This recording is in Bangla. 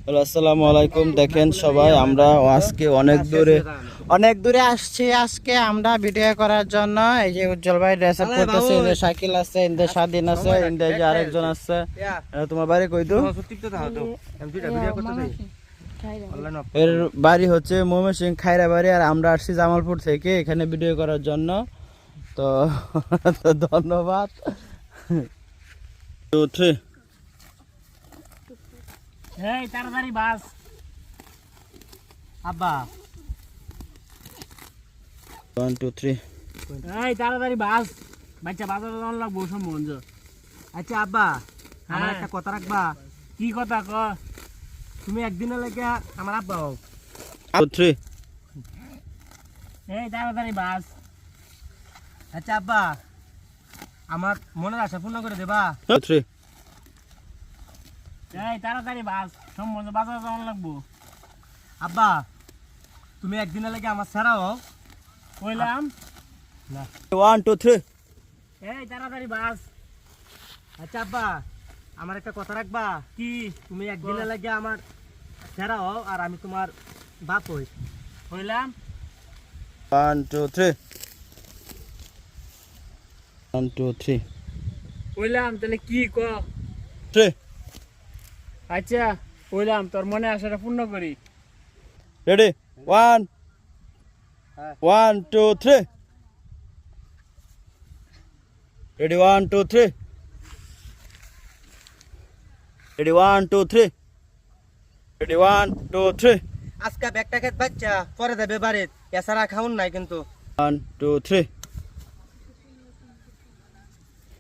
আসসালামু আলাইকুম। দেখেন সবাই, আমরা আজকে অনেক দূরে আসছি। আজকে আমরা ভিডিও করার জন্য এই যে উজ্জ্বল ভাই ড্রেস আপ করতেছে, ইন্দে শাকিল আছে, ইন্দে স্বাধীন আছে, ইন্দে যে আরেকজন আছে। তোমার বাড়ি কই? তো এর বাড়ি হচ্ছে ময়মনসিংহ খাইরা বাড়ি, আর আমরা আসছি জামালপুর থেকে এখানে ভিডিও করার জন্য। তো ধন্যবাদ। 2 3 এই তাড়াতাড়ি বাস আব্বা 1 2 3 এই তাড়াতাড়ি বাস বাচ্চা বাজার যাওয়ার লাগবো সম্বন্ধ। আচ্ছা আব্বা, আমার একটা কথা রাখবা। কি কথা ক? তুমি একদিনের লেগে আমার আব্বা হোক। 2 3 এই তাড়াতাড়ি বাস। আচ্ছা আব্বা, আমার মনের আশা পূর্ণ করে দেবা। 2 3 এই তাড়াতাড়ি বাস, সম্বন্ধ বাজার যাওয়ার লাগবো। আব্বা, তুমি একদিনের লেগে আমার ছাড়া হোক। কইলাম না। 1 2 3 এই তাড়াতাড়ি বাস। আচ্ছা আব্বা, আমার একটা কথা রাখবা। কি? তুমি একদিনের লাগে আমার ছেড়া হও আর আমি তোমার বাপ হই। হইলাম 1 2 3 1 2 3 হইলাম। তাহলে কি ক? 3 আচ্ছা হইলাম, তোর মনে আশাটা পূর্ণ করি। রেডি 1 1 2 3 রেডি 1 2 3 রেডি 1 2 3 রেডি 1 2 3 আজকে ব্যাগটা খেত বাচ্চা পরে দেবে বাড়িতে, এছাড়া খাউন নাই কিন্তু। 1 2 3